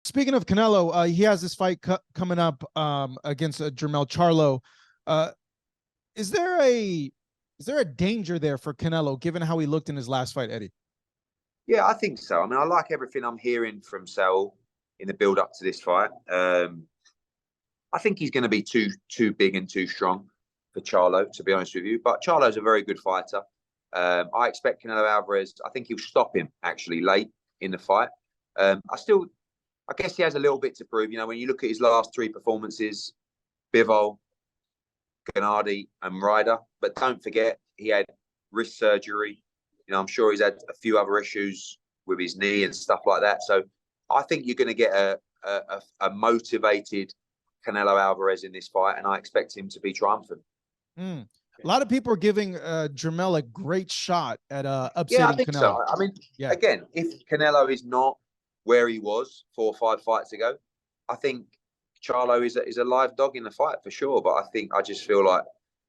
Speaking of Canelo, he has this fight coming up against Jermell Charlo. Uh, is there a danger there for Canelo, given how he looked in his last fight, Eddie? Yeah, I think so. I mean, I like everything I'm hearing from Saul in the build up to this fight. I think he's going to be too big and too strong for Charlo, to be honest with you. But Charlo's a very good fighter. I expect Canelo Alvarez. I think he'll stop him actually late in the fight. I guess he has a little bit to prove. You know, when you look at his last three performances, Bivol, Gennady, and Ryder. But don't forget, he had wrist surgery. You know, I'm sure he's had a few other issues with his knee and stuff like that. So I think you're going to get a motivated Canelo Alvarez in this fight, and I expect him to be triumphant. A lot of people are giving Jermell a great shot at upsetting Yeah, I think Canelo. so. I mean, again, if Canelo is not where he was 4 or 5 fights ago, I think Charlo is a live dog in the fight for sure. But I just feel like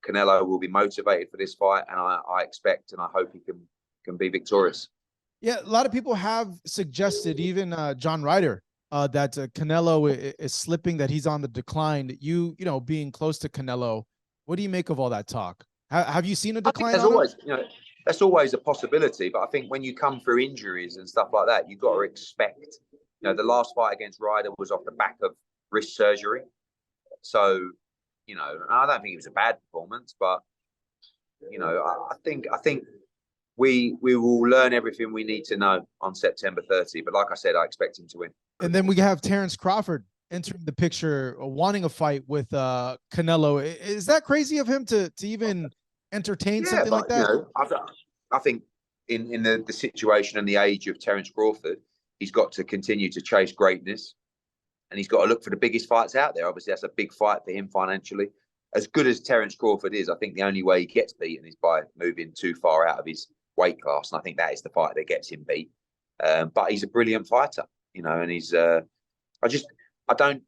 Canelo will be motivated for this fight, and I expect and I hope he can be victorious. Yeah, a lot of people have suggested, even John Ryder, that Canelo is slipping, that he's on the decline. You know, being close to Canelo, what do you make of all that talk? Have you seen a decline? There's always, that's always a possibility. But I think when you come through injuries and stuff like that, you've got to expect. You know, the last fight against Ryder was off the back of wrist surgery. So, you know, I don't think it was a bad performance, but you know, I think we will learn everything we need to know on September 30. But like I said, I expect him to win. And then we have Terence Crawford entering the picture, wanting a fight with Canelo. Is that crazy of him to even entertain something like that? You know, I think in the situation and the age of Terence Crawford, he's got to continue to chase greatness, and he's got to look for the biggest fights out there. Obviously, that's a big fight for him financially. As good as Terence Crawford is, I think the only way he gets beaten is by moving too far out of his weight class, and I think that is the fight that gets him beat. But he's a brilliant fighter, you know, and he's I don't,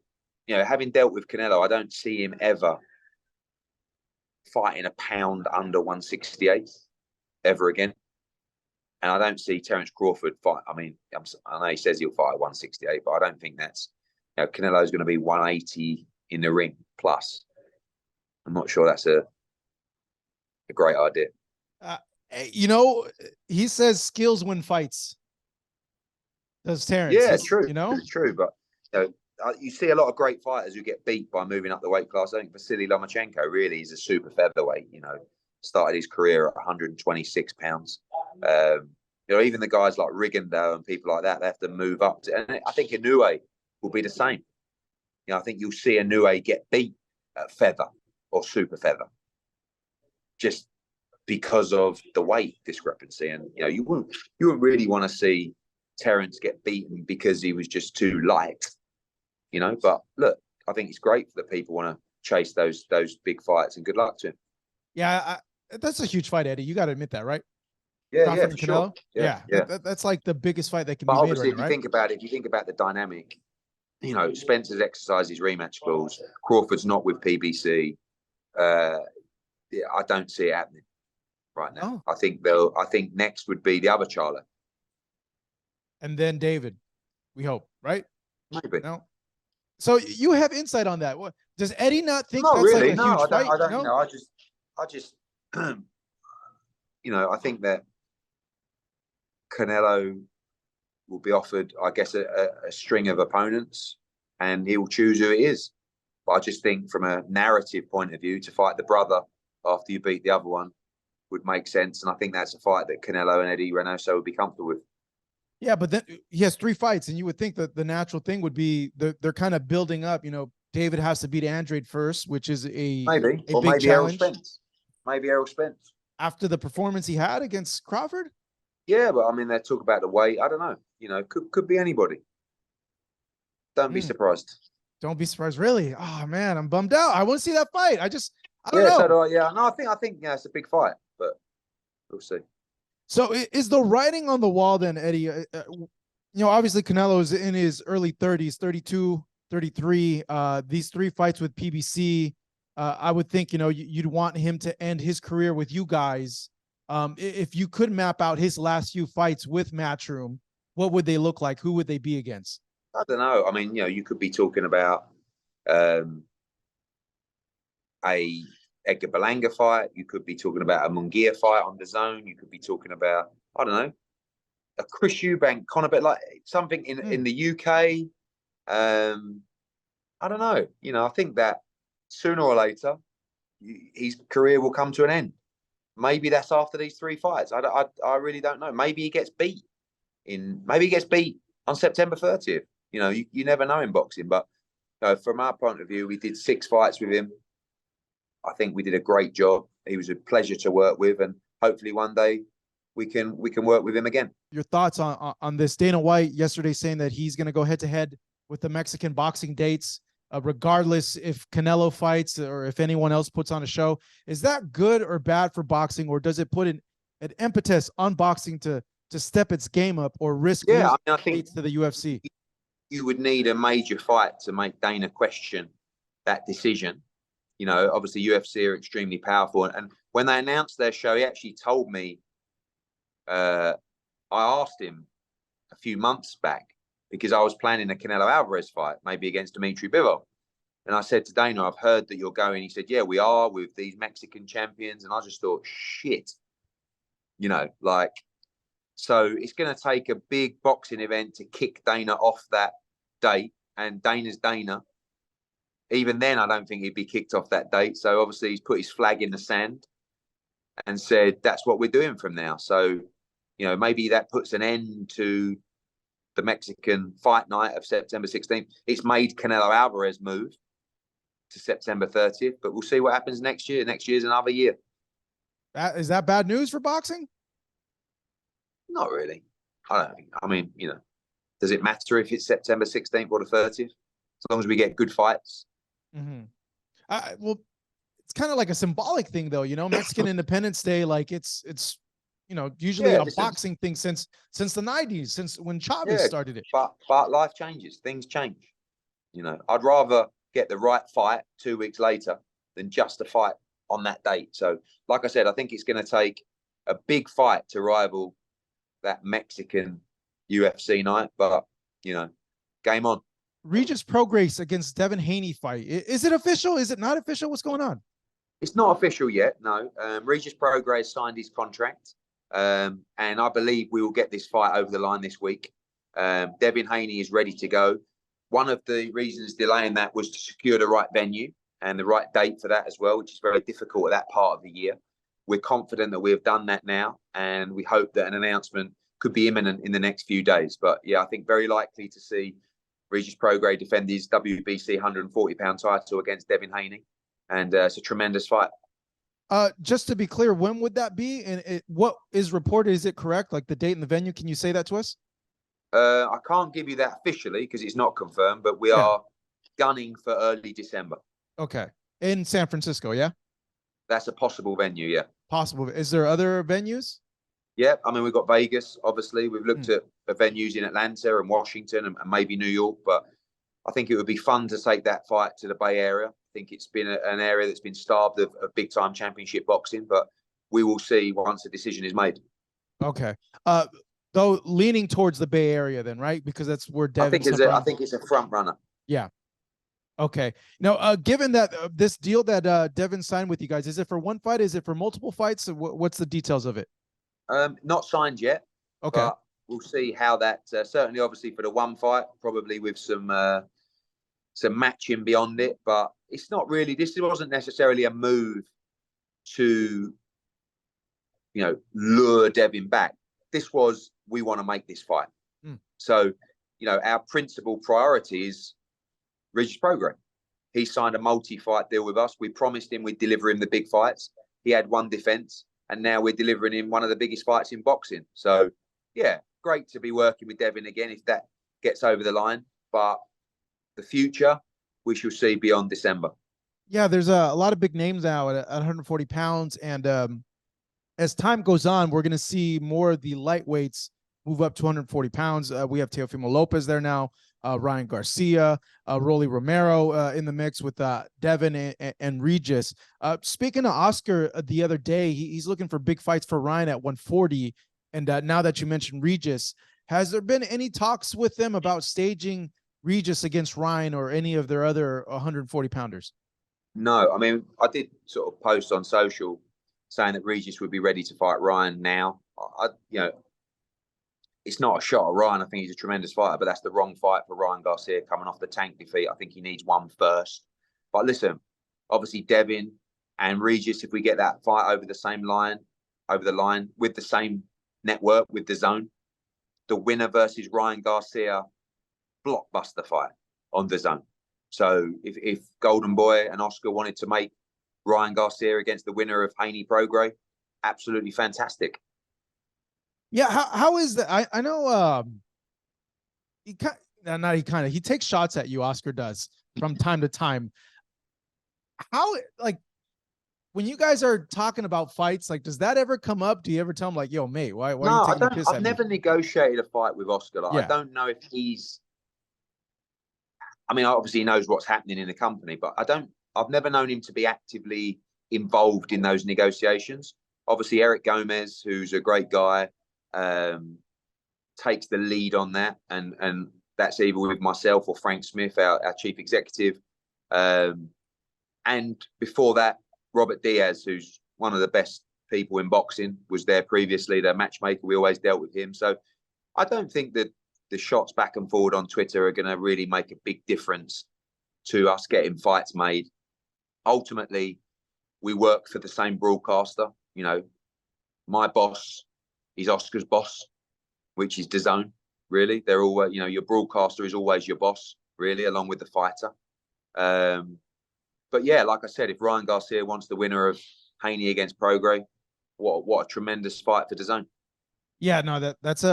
you know, having dealt with Canelo, I don't see him ever fighting a pound under 168 ever again. And I don't see Terence Crawford fight. I mean, I know he says he'll fight at 168, but I don't think that's, you know, Canelo's going to be 180 in the ring plus. I'm not sure that's a great idea. You know, he says skills win fights. Does Terence? Yeah, true. You know, true. But you know, you see a lot of great fighters who get beat by moving up the weight class. I think Vasily Lomachenko really is a super featherweight. You know, started his career at 126 pounds. You know, even the guys like Rigondeaux and people like that, they have to move up. And I think Inoue will be the same. You know, I think you'll see Inoue get beat at feather or super feather, just because of the weight discrepancy. And you know, you wouldn't really want to see Terence get beaten because he was just too light. You know, but look, I think it's great that people want to chase those big fights, and good luck to him. Yeah, that's a huge fight, Eddie. You got to admit that, right? Yeah, yeah, for sure. Yeah. That's like the biggest fight that can but be obviously, made right if you think about it, if you think about the dynamic, you know, Spencer's exercised his rematch clause. Crawford's not with PBC. I don't see it happening right now. Oh. I think next would be the other Charlo. And then David, we hope, right? Maybe. No. So you have insight on that. What does Eddie not think? Not that's really. Like a huge fight? I don't. No? You know, I just, you know, I think that Canelo will be offered, I guess, a string of opponents, and he will choose who it is. But I just think, from a narrative point of view, to fight the brother after you beat the other one would make sense, and I think that's a fight that Canelo and Eddie Reynoso would be comfortable with. Yeah, but then he has 3 fights, and you would think that the natural thing would be they're kind of building up. You know, David has to beat Andrade first, which is a maybe big challenge. Maybe Errol Spence after the performance he had against Crawford. Yeah, but I mean, they talk about the weight. I don't know. You know, could be anybody. Don't be surprised. Don't be surprised, really. Oh man, I'm bummed out. I want to see that fight. I don't know. So do I. Yeah, no, I think it's a big fight, but we'll see. So is the writing on the wall then, Eddie? You know, obviously Canelo is in his early 30s, 32, 33. These 3 fights with PBC, I would think, you know, you'd want him to end his career with you guys. If you could map out his last few fights with Matchroom, what would they look like? Who would they be against? I don't know. I mean, you could be talking about um, a Edgar Berlanga fight. You could be talking about a Munguia fight on the zone. You could be talking about, I don't know, a Chris Eubank, Conor Benn, like something in the UK. I don't know. I think that sooner or later his career will come to an end. Maybe that's after these three fights. I really don't know. Maybe he gets beat on September 30th. You never know in boxing. But from our point of view, we did 6 fights with him. I think we did a great job. He was a pleasure to work with, and hopefully one day we can work with him again. Your thoughts on this? Dana White yesterday saying that he's going to go head to head with the Mexican boxing dates, regardless if Canelo fights or if anyone else puts on a show. Is that good or bad for boxing, or does it put an impetus on boxing to step its game up or risk I think to the UFC? You would need a major fight to make Dana question that decision. Obviously UFC are extremely powerful. And when they announced their show, he actually told me, I asked him a few months back, because I was planning a Canelo Alvarez fight, maybe against Dimitri Bivol. And I said to Dana, I've heard that you're going. He said, yeah, we are, with these Mexican champions. And I just thought, shit, so it's going to take a big boxing event to kick Dana off that date. And Dana's Dana. Even then, I don't think he'd be kicked off that date. So obviously he's put his flag in the sand and said, that's what we're doing from now. So, maybe that puts an end to the Mexican fight night of September 16th. It's made Canelo Alvarez move to September 30th, but we'll see what happens next year. Next year's another year. Is that bad news for boxing? Not really. I don't think. I mean, does it matter if it's September 16th or the 30th? As long as we get good fights. Mm-hmm. Well, it's kind of like a symbolic thing, though. Mexican Independence Day, like it's usually a boxing thing since the 90s, since when Chavez started it. But life changes. Things change. I'd rather get the right fight 2 weeks later than just a fight on that date. So, like I said, I think it's going to take a big fight to rival that Mexican UFC night. But, game on. Regis Prograis against Devin Haney fight. Is it official? Is it not official? What's going on? It's not official yet, no. Regis Prograis signed his contract. And I believe we will get this fight over the line this week. Devin Haney is ready to go. One of the reasons delaying that was to secure the right venue and the right date for that as well, which is very difficult at that part of the year. We're confident that we have done that now, and we hope that an announcement could be imminent in the next few days. But yeah, I think very likely to see Regis Prograis defend his WBC 140-pound title against Devin Haney. And it's a tremendous fight. Just to be clear, when would that be? And what is reported, is it correct? Like the date and the venue? Can you say that to us? I can't give you that officially because it's not confirmed, but we are gunning for early December. Okay. In San Francisco, yeah? That's a possible venue, yeah. Possible. Is there other venues? Yeah, I mean, we've got Vegas, obviously. We've looked at venues in Atlanta and Washington and maybe New York, but I think it would be fun to take that fight to the Bay Area. I think it's been an area that's been starved of big-time championship boxing, but we will see once the decision is made. Okay. Though leaning towards the Bay Area then, right? Because that's where Devin... I think it's a front runner. Yeah. Okay. Now, given that this deal that Devin signed with you guys, is it for one fight? Is it for multiple fights? What's the details of it? Not signed yet. Okay. But we'll see how that. Certainly, obviously, for the one fight, probably with some matching beyond it. But it's not really. This wasn't necessarily a move to, lure Devin back. This was, we want to make this fight. So, our principal priority is Regis Prograis. He signed a multi-fight deal with us. We promised him we'd deliver him the big fights. He had one defense, and now we're delivering him one of the biggest fights in boxing. So, yeah, great to be working with Devin again if that gets over the line. But the future, we shall see beyond December. Yeah, there's a lot of big names now at 140 pounds. And as time goes on, we're going to see more of the lightweights move up to 140 pounds. We have Teofimo Lopez there now, Ryan Garcia, Rolly Romero in the mix with Devin and Regis. Speaking of Oscar the other day, he's looking for big fights for Ryan at 140. And now that you mentioned Regis, Has there been any talks with them about staging Regis against Ryan or any of their other 140 pounders? No, I mean, I did sort of post on social saying that Regis would be ready to fight Ryan now. You know, it's not a shot at Ryan. I think he's a tremendous fighter, but that's the wrong fight for Ryan Garcia coming off the Tank defeat. I think he needs one first. But listen, obviously Devin and Regis, if we get that fight over the line with the same network, with the zone, the winner versus Ryan Garcia blockbuster fight on the zone. So if Golden Boy and Oscar wanted to make Ryan Garcia against the winner of Haney Prograis, absolutely fantastic. Yeah, how is that? I know he takes shots at you, Oscar does from time to time. How, like, when you guys are talking about fights, like, does that ever come up? Do you ever tell him, like, yo, mate, why are you taking a piss at me? I've never negotiated a fight with Oscar. Like, Yeah. I don't know if I mean, obviously he knows what's happening in the company, but I've never known him to be actively involved in those negotiations. Obviously, Eric Gomez, who's a great guy, takes the lead on that, and that's either with myself or Frank Smith, our chief executive. And before that, Robert Diaz, who's one of the best people in boxing, was there previously, the matchmaker. We always dealt with him. So I don't think that the shots back and forward on Twitter are going to really make a big difference to us getting fights made. Ultimately, we work for the same broadcaster. You know, my boss is Oscar's boss, which is DAZN, really. They're all, you know, your broadcaster is always your boss, really, along with the fighter. But yeah, like I said, if Ryan Garcia wants the winner of Haney against Prograis, what a tremendous fight for DAZN. Yeah, no, that's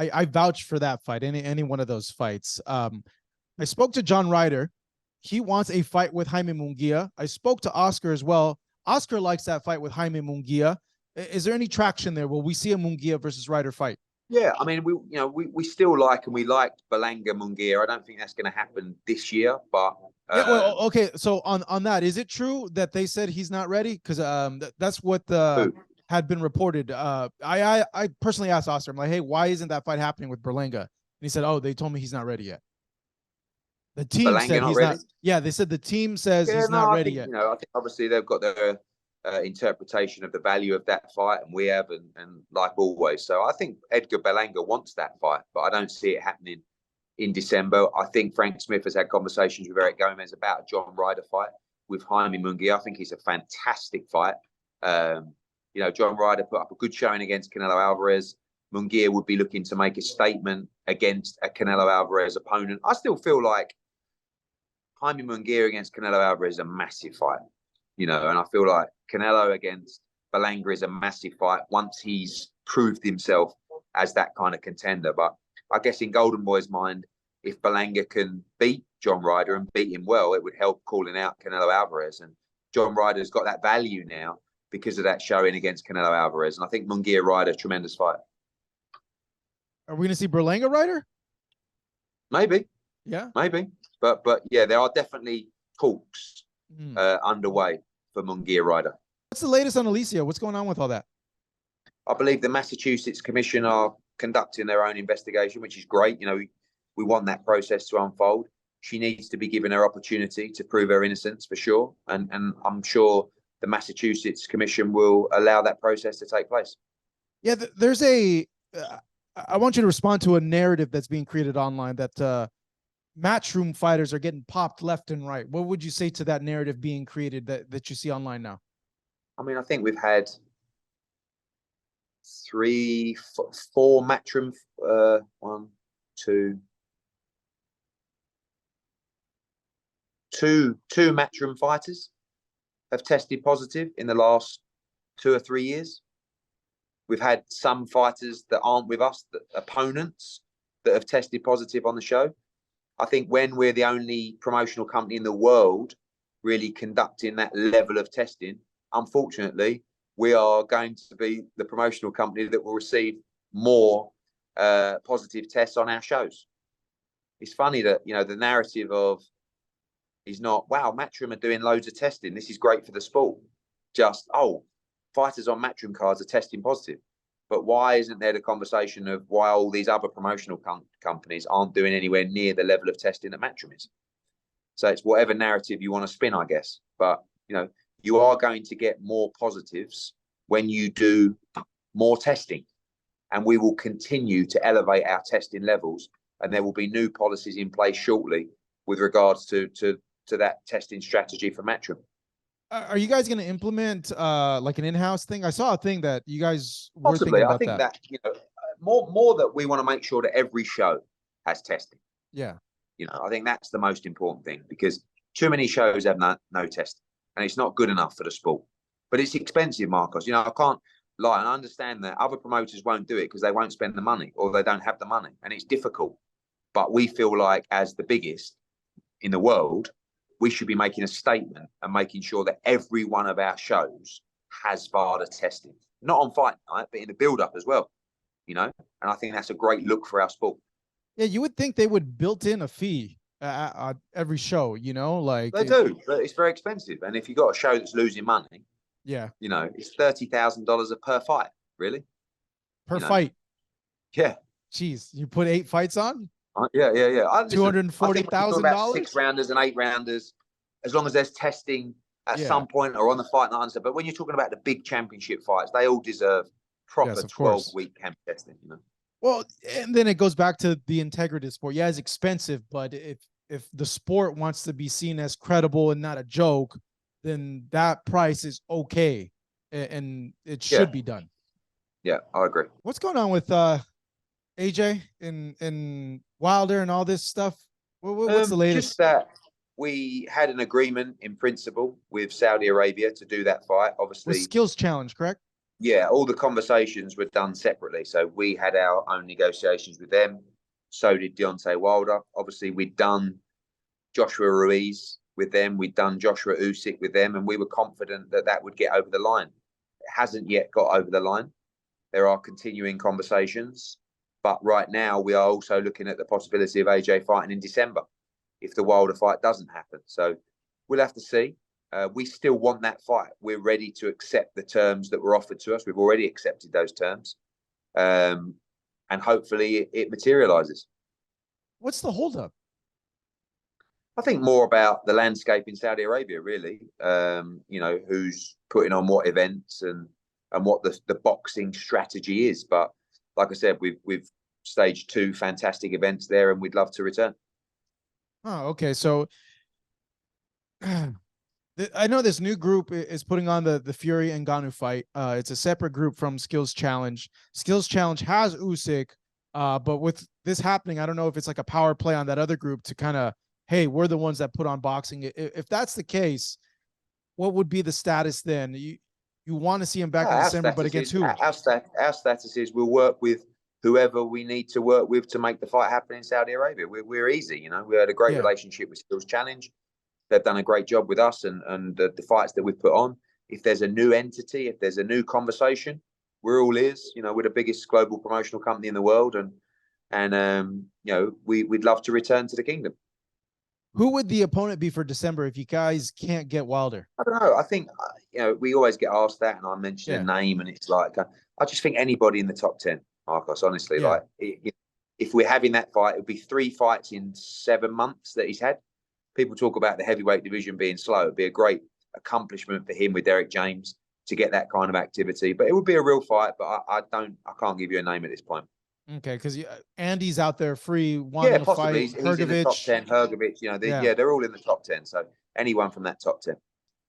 I vouch for that fight. Any one of those fights. I spoke to John Ryder. He wants a fight with Jaime Munguia. I spoke to Oscar as well. Oscar likes that fight with Jaime Munguia. Is there any traction there? Will we see a Munguia versus Ryder fight? Yeah, I mean, we still like, and we liked Berlanga Munguia. I don't think that's going to happen this year, but yeah, well, okay. So on that, is it true that they said he's not ready? Because that's what had been reported. I personally asked Oscar, I'm like, hey, why isn't that fight happening with Berlanga? And he said, oh, they told me he's not ready yet. The team Berlanga said he's ready? not. Yeah, they said the team says he's not ready yet. You know, I think obviously they've got their interpretation of the value of that fight, and we have, and like always. So I think Edgar Berlanga wants that fight, but I don't see it happening in December. I think Frank Smith has had conversations with Eric Gomez about a John Ryder fight with Jaime Munguia. I think he's a fantastic fight. You know, John Ryder put up a good showing against Canelo Alvarez. Munguia would be looking to make a statement against a Canelo Alvarez opponent. I still feel like Jaime Munguia against Canelo Alvarez is a massive fight, you know, and I feel like Canelo against Berlanga is a massive fight once he's proved himself as that kind of contender. But I guess in Golden Boy's mind, if Berlanga can beat John Ryder and beat him well, it would help calling out Canelo Alvarez. And John Ryder's got that value now because of that showing against Canelo Alvarez. And I think Munguia Ryder, tremendous fight. Are we going to see Berlanga Ryder? Maybe. Yeah. Maybe. But yeah, there are definitely talks underway for Munguia Ryder. What's the latest on Alicia? What's going on with all that? I believe the Massachusetts Commission are conducting their own investigation, which is great. You know, we want that process to unfold. She needs to be given her opportunity to prove her innocence for sure. And I'm sure the Massachusetts Commission will allow that process to take place. Yeah, there's I want you to respond to a narrative that's being created online that matchroom fighters are getting popped left and right. What would you say to that narrative being created that you see online now? I mean, I think we've had 3, 4 matchroom, 1, 2, 2 matchroom fighters have tested positive in the last 2 or 3 years. We've had some fighters that aren't with us, opponents that have tested positive on the show. I think when we're the only promotional company in the world really conducting that level of testing, unfortunately, we are going to be the promotional company that will receive more positive tests on our shows. It's funny that, you know, the narrative of is not, wow, Matchroom are doing loads of testing. This is great for the sport. Just, oh, fighters on Matchroom cards are testing positive. But why isn't there the conversation of why all these other promotional companies aren't doing anywhere near the level of testing that Matchroom is? So it's whatever narrative you want to spin, I guess. But, you know, you are going to get more positives when you do more testing. And we will continue to elevate our testing levels. And there will be new policies in place shortly with regards to that testing strategy for Matchroom. Are you guys going to implement like an in-house thing? I saw a thing that you guys were Possibly. thinking about I think that, you know, more that we want to make sure that every show has testing. Yeah. You know, I think that's the most important thing, because too many shows have no testing, and it's not good enough for the sport. But it's expensive, Marcos. You know, I can't lie, and I understand that other promoters won't do it because they won't spend the money or they don't have the money, and it's difficult. But we feel like, as the biggest in the world, we should be making a statement and making sure that every one of our shows has VADA testing, not on fight night, but in the build-up as well. You know, and I think that's a great look for our sport. Yeah, you would think they would built in a fee every show, you know, like they do, but it's very expensive. And if you've got a show that's losing money, yeah, you know, it's $30,000 per fight, really, per fight. Yeah. Jeez, you put 8 fights on? Yeah. $240,000. 6 rounders and 8 rounders, as long as there's testing at some point or on the fight night. But when you're talking about the big championship fights, they all deserve proper 12-week camp testing, you know. Well, and then it goes back to the integrity of sport. Yeah, it's expensive, but if the sport wants to be seen as credible and not a joke, then that price is okay, and it should be done. Yeah, I agree. What's going on with AJ and Wilder and all this stuff? What's the latest? Just that we had an agreement in principle with Saudi Arabia to do that fight. Obviously, with Skills Challenge, correct? Yeah, all the conversations were done separately. So we had our own negotiations with them. So did Deontay Wilder. Obviously, we'd done Joshua Ruiz with them. We'd done Joshua Usyk with them. And we were confident that that would get over the line. It hasn't yet got over the line. There are continuing conversations. But right now, we are also looking at the possibility of AJ fighting in December if the Wilder fight doesn't happen. So we'll have to see. We still want that fight. We're ready to accept the terms that were offered to us. We've already accepted those terms. And hopefully it materializes. What's the holdup? I think more about the landscape in Saudi Arabia, really. You know, who's putting on what events and what the boxing strategy is. But like I said, we've staged 2 fantastic events there, and we'd love to return. Oh, okay. So I know this new group is putting on the Fury and Ngannou fight. It's a separate group from Skills Challenge. Skills Challenge has Usyk, but with this happening, I don't know if it's like a power play on that other group to kind of, hey, we're the ones that put on boxing. If that's the case, what would be the status then? You want to see him back in December, but against who? Our status is we'll work with whoever we need to work with to make the fight happen in Saudi Arabia. We're easy, you know. We had a great relationship with Skills Challenge. They've done a great job with us and the fights that we've put on. If there's a new entity, if there's a new conversation, we're all ears. You know, we're the biggest global promotional company in the world, and you know, we'd love to return to the kingdom. Who would the opponent be for December if you guys can't get Wilder? I don't know. I think, you know, we always get asked that, and I mention a name, and it's like, I just think anybody in the top 10, Marcos, honestly. Like, if we're having that fight, it would be 3 fights in 7 months that he's had. People talk about the heavyweight division being slow. It'd be a great accomplishment for him with Derek James to get that kind of activity. But it would be a real fight, but I can't give you a name at this point. Okay, because Andy's out there free, wanting to fight. He's in the top 10. Hrgovic, you know, they're all in the top 10. So anyone from that top 10.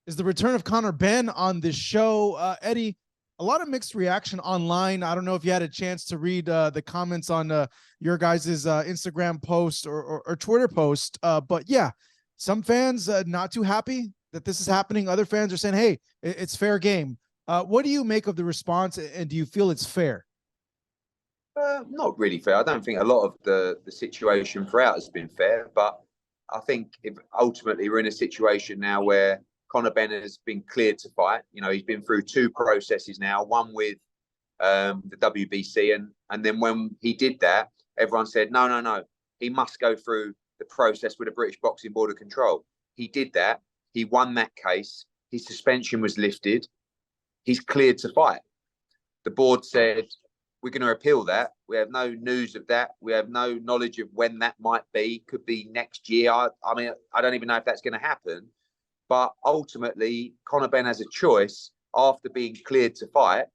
Is the return of Conor Benn on this show, Eddie? A lot of mixed reaction online. I don't know if you had a chance to read the comments on your guys' Instagram post or Twitter post, but yeah, some fans not too happy that this is happening. Other fans are saying, hey, it's fair game. What do you make of the response, and do you feel it's fair? Not really fair. I don't think a lot of the situation throughout has been fair, but I think ultimately we're in a situation now where Conor Benn has been cleared to fight. You know, he's been through 2 processes now, one with the WBC, and then when he did that, everyone said, no, he must go through the process with the British Boxing Board of Control. He did that. He won that case. His suspension was lifted. He's cleared to fight. The board said, we're going to appeal that. We have no news of that. We have no knowledge of when that might be. Could be next year. I mean, I don't even know if that's going to happen. But ultimately, Conor Benn has a choice after being cleared to fight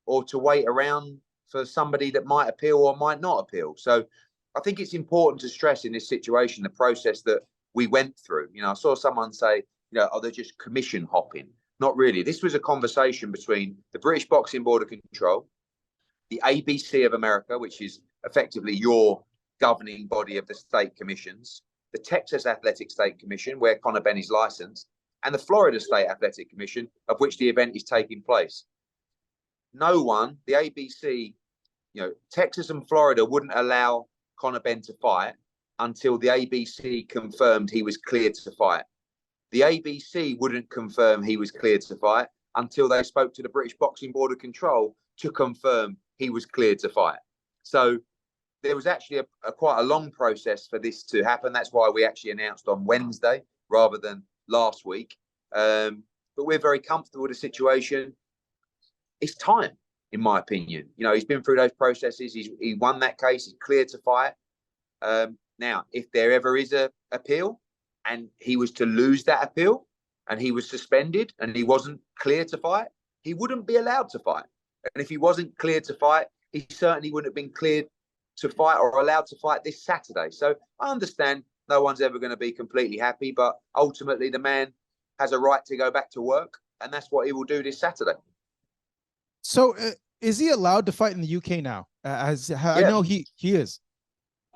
or to wait around for somebody that might appeal or might not appeal. So I think it's important to stress in this situation the process that we went through. You know, I saw someone say, oh, they're just commission hopping. Not really. This was a conversation between the British Boxing Board of Control, the ABC of America, which is effectively your governing body of the state commissions, the Texas Athletic State Commission, where Conor Benn is licensed, and the Florida State Athletic Commission, of which the event is taking place. No one, the ABC, Texas and Florida wouldn't allow Conor Benn to fight until the ABC confirmed he was cleared to fight. The ABC wouldn't confirm he was cleared to fight until they spoke to the British Boxing Board of Control to confirm he was cleared to fight. So there was actually quite a long process for this to happen. That's why we actually announced on Wednesday rather than last week. But we're very comfortable with the situation. It's time, in my opinion. He's been through those processes. He won that case. He's cleared to fight. Now, if there ever is a appeal and he was to lose that appeal and he was suspended and he wasn't cleared to fight, he wouldn't be allowed to fight. And if he wasn't cleared to fight, he certainly wouldn't have been cleared to fight or allowed to fight this Saturday. So I understand no one's ever going to be completely happy, but ultimately the man has a right to go back to work, and that's what he will do this Saturday. So is he allowed to fight in the UK now? I know he is.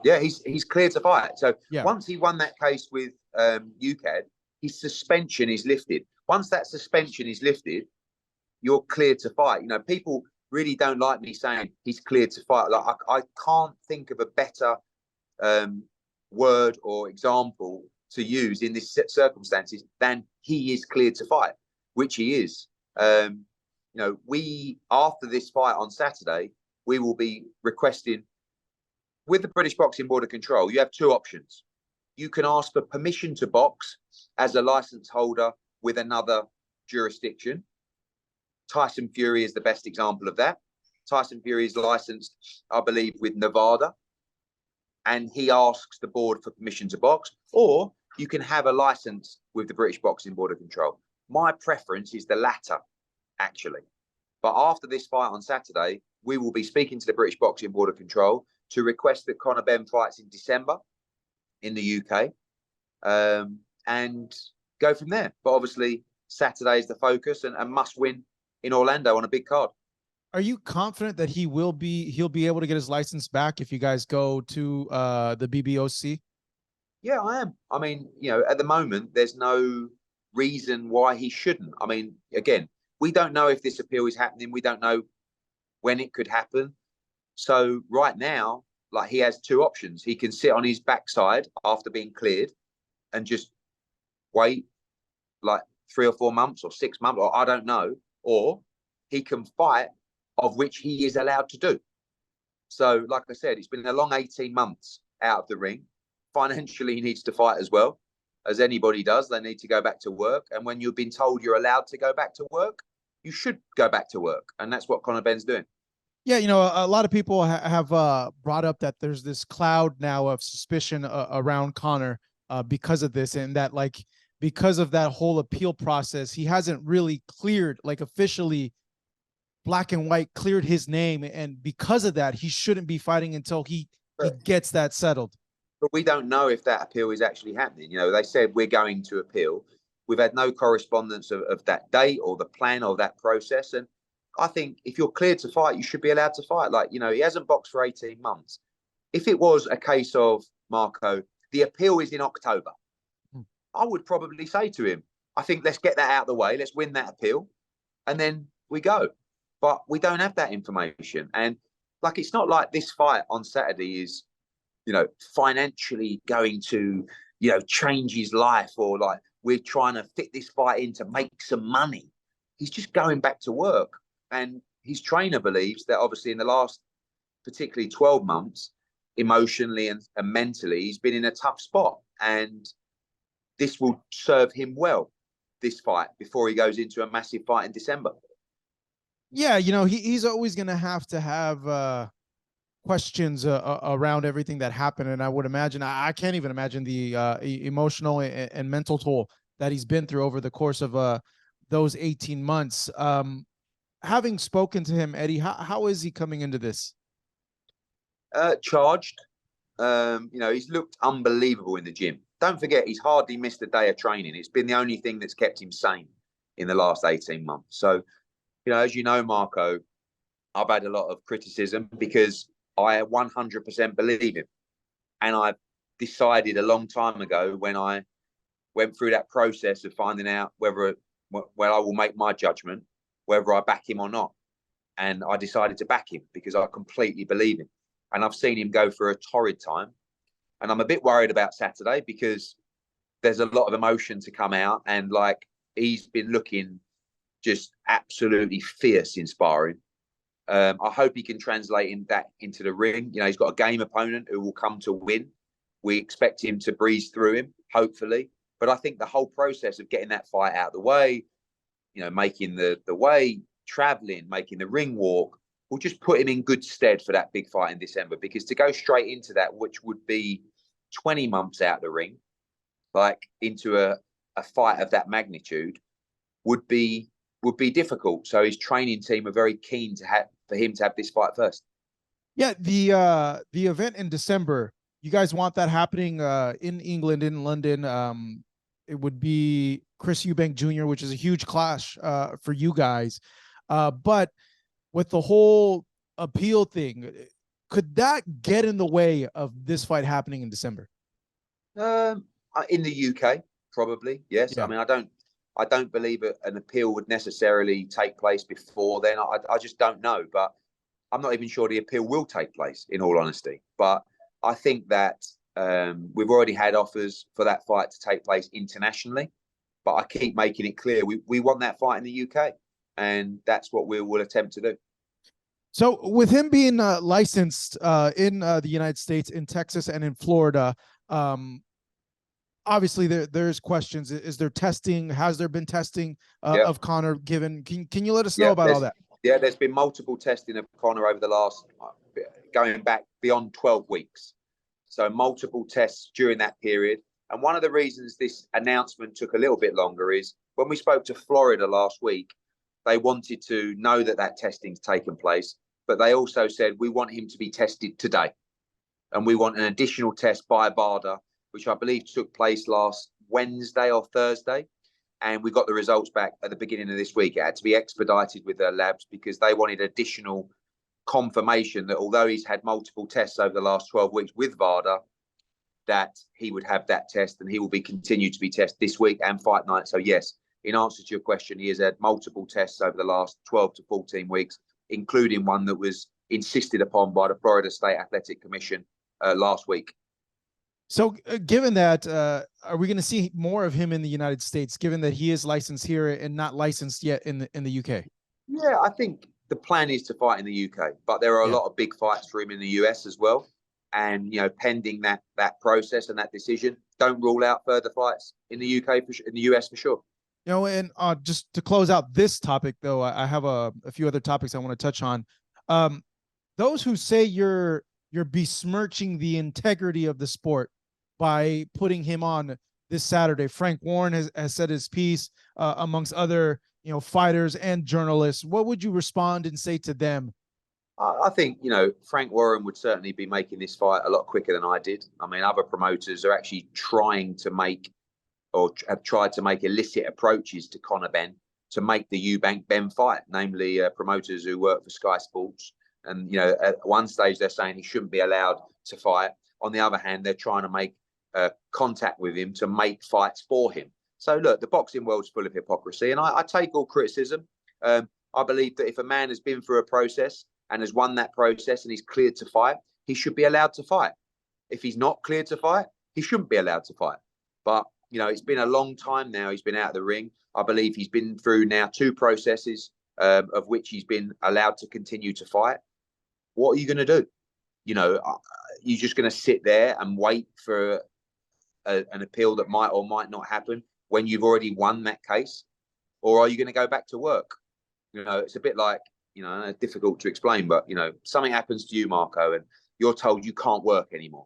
Yeah, he's cleared to fight. So yeah. Once he won that case with UKAD, his suspension is lifted. Once that suspension is lifted, you're cleared to fight. People really don't like me saying he's cleared to fight. Like I can't think of a better word or example to use in this circumstances than he is cleared to fight, which he is. We, after this fight on Saturday, we will be requesting with the British Boxing Board of Control. You have two options. You can ask for permission to box as a license holder with another jurisdiction. Tyson Fury is the best example of that. Tyson Fury is licensed, I believe, with Nevada, and he asks the board for permission to box, or you can have a license with the British Boxing Board of Control. My preference is the latter, actually. But after this fight on Saturday, we will be speaking to the British Boxing Board of Control to request that Conor Benn fights in December in the UK, and go from there. But obviously, Saturday is the focus and must win in Orlando on a big card. Are you confident that he'll be able to get his license back if you guys go to the BBOC? Yeah, I am. I mean, at the moment, there's no reason why he shouldn't. I mean, again, we don't know if this appeal is happening. We don't know when it could happen. So right now, like, he has two options. He can sit on his backside after being cleared and just wait like 3 or 4 months or 6 months, or I don't know, or he can fight, of which he is allowed to do. So, like I said, it's been a long 18 months out of the ring. Financially, he needs to fight as well, as anybody does. They need to go back to work. And when you've been told you're allowed to go back to work, you should go back to work. And that's what Conor Benn's doing. Yeah, a lot of people have brought up that there's this cloud now of suspicion around Conor because of this, and that, like, because of that whole appeal process, he hasn't really cleared, like, officially black and white cleared his name, and because of that, he shouldn't be fighting until he gets that settled. But we don't know if that appeal is actually happening. They said we're going to appeal. We've had no correspondence of that date or the plan or that process. And I think if you're cleared to fight, you should be allowed to fight. Like, he hasn't boxed for 18 months. If it was a case of, Marco, the appeal is in October, I would probably say to him, I think let's get that out of the way. Let's win that appeal. And then we go. But we don't have that information. And, like, it's not like this fight on Saturday is, financially going to, change his life, or like we're trying to fit this fight in to make some money. He's just going back to work. And his trainer believes that obviously in the last, particularly 12 months, emotionally and mentally, he's been in a tough spot. And this will serve him well, this fight, before he goes into a massive fight in December. Yeah, he's always going to have questions around everything that happened, and I would imagine I can't even imagine the emotional and mental toll that he's been through over the course of those 18 months. Having spoken to him, Eddie, how is he coming into this? Charged. He's looked unbelievable in the gym. Don't forget, he's hardly missed a day of training. It's been the only thing that's kept him sane in the last 18 months. So, as you know, Marco, I've had a lot of criticism because I 100% believe him. And I decided a long time ago when I went through that process of finding out whether I will make my judgment, whether I back him or not. And I decided to back him because I completely believe him. And I've seen him go for a torrid time. And I'm a bit worried about Saturday because there's a lot of emotion to come out. And like, he's been looking just absolutely fierce in sparring. I hope he can translate that into the ring. He's got a game opponent who will come to win. We expect him to breeze through him, hopefully. But I think the whole process of getting that fight out of the way, making the way, traveling, making the ring walk, will just put him in good stead for that big fight in December. Because to go straight into that, which would be 20 months out of the ring, like into a fight of that magnitude, would be difficult. So his training team are very keen for him to have this fight first. Yeah, the event in December, you guys want that happening in England, in London. It would be Chris Eubank Jr., which is a huge clash for you guys. But with the whole appeal thing, could that get in the way of this fight happening in December? In the UK, probably, yes. Yeah. I mean, I don't believe an appeal would necessarily take place before then. I just don't know. But I'm not even sure the appeal will take place, in all honesty. But I think that we've already had offers for that fight to take place internationally. But I keep making it clear we want that fight in the UK. And that's what we will attempt to do. So with him being licensed in the United States, in Texas and in Florida, obviously there's questions. Is there testing? Has there been testing of Conor given? Can you let us know about all that? Yeah, there's been multiple testing of Conor over the last, going back beyond 12 weeks. So multiple tests during that period. And one of the reasons this announcement took a little bit longer is when we spoke to Florida last week, they wanted to know that testing's taken place, but they also said, we want him to be tested today. And we want an additional test by BARDA, which I believe took place last Wednesday or Thursday. And we got the results back at the beginning of this week. It had to be expedited with their labs because they wanted additional confirmation that although he's had multiple tests over the last 12 weeks with VADA, that he would have that test and he will be continued to be tested this week and fight night. So yes, in answer to your question, he has had multiple tests over the last 12 to 14 weeks, including one that was insisted upon by the Florida State Athletic Commission last week. So given that, are we going to see more of him in the United States, given that he is licensed here and not licensed yet in the UK? Yeah, I think the plan is to fight in the UK, but there are a lot of big fights for him in the US as well. And, pending that process and that decision, don't rule out further fights in the UK, in the US for sure. And just to close out this topic, though, I have a few other topics I want to touch on. Those who say you're besmirching the integrity of the sport by putting him on this Saturday. Frank Warren has said his piece, amongst other fighters and journalists. What would you respond and say to them? I think Frank Warren would certainly be making this fight a lot quicker than I did. I mean, other promoters are actually trying to make, or have tried to make, illicit approaches to Conor Benn to make the Eubank Benn fight, namely promoters who work for Sky Sports. And at one stage they're saying he shouldn't be allowed to fight. On the other hand, they're trying to make contact with him to make fights for him. So look, the boxing world's full of hypocrisy, and I take all criticism. I believe that if a man has been through a process and has won that process and he's cleared to fight, he should be allowed to fight. If he's not cleared to fight, he shouldn't be allowed to fight. But it's been a long time now he's been out of the ring. I believe he's been through now 2 processes, of which he's been allowed to continue to fight. What are you going to do? You're just going to sit there and wait for an appeal that might or might not happen when you've already won that case? Or are you going to go back to work? It's a bit like you know, difficult to explain, but, you know, something happens to you, Marco, and you're told you can't work anymore,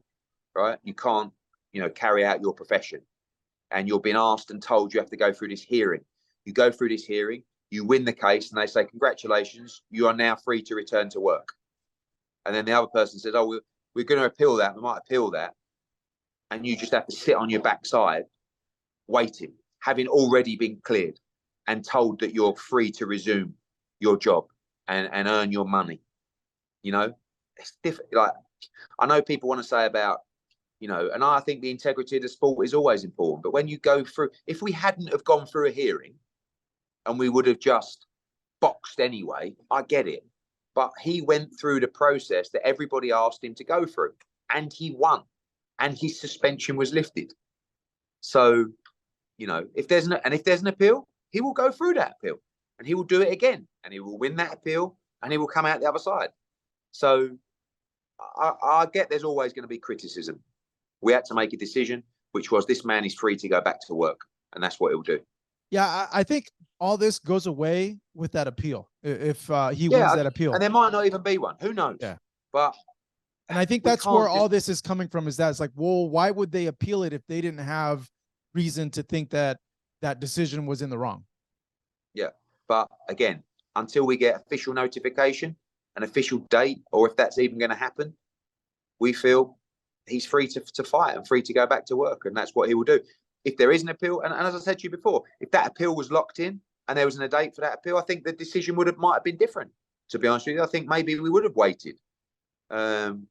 right? You can't, you know, carry out your profession. And you're being asked and told you have to go through this hearing. You go through this hearing, you win the case, and they say, congratulations, you are now free to return to work. And then the other person says, oh, we're going to appeal that. We might appeal that. And you just have to sit on your backside, waiting, having already been cleared and told that you're free to resume your job and earn your money. You know, it's different. Like, I know people want to say about, you know, and I think the integrity of the sport is always important. But when you go through, if we hadn't have gone through a hearing and we would have just boxed anyway, I get it. But he went through the process that everybody asked him to go through, and he won, and his suspension was lifted. So, you know, if there's an appeal, he will go through that appeal, and he will do it again, and he will win that appeal, and he will come out the other side. So I get there's always going to be criticism. We had to make a decision, which was this man is free to go back to work, and that's what he'll do. Yeah, I think all this goes away with that appeal. If he wins that appeal, and there might not even be one. Who knows? Yeah. But and I think that's where all this is coming from. Is that it's like, well, why would they appeal it if they didn't have reason to think that that decision was in the wrong? Yeah, but again, until we get official notification, an official date, or if that's even going to happen, we feel he's free to fight and free to go back to work, and that's what he will do. If there is an appeal, and as I said to you before, if that appeal was locked in and there was a date for that appeal, I think the decision might have been different. To be honest with you, I think maybe we would have waited. And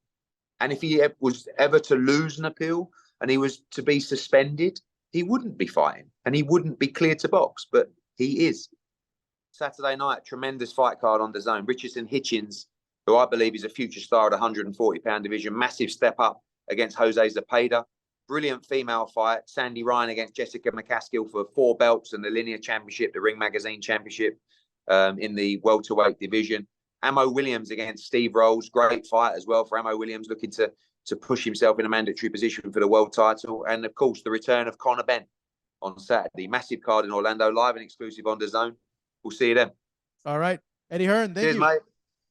if he was ever to lose an appeal and he was to be suspended, he wouldn't be fighting and he wouldn't be cleared to box, but he is. Saturday night, tremendous fight card on the zone. Richardson Hitchens, who I believe is a future star at 140-pound division, massive step up against Jose Zepeda. Brilliant female fight. Sandy Ryan against Jessica McCaskill for 4 belts and the Linear Championship, the Ring Magazine Championship in the welterweight division. Ammo Williams against Steve Rolls. Great fight as well for Ammo Williams, looking to push himself in a mandatory position for the world title. And, of course, the return of Conor Benn on Saturday. Massive card in Orlando, live and exclusive on the zone. We'll see you then. All right. Eddie Hearn, thank Cheers, you. mate.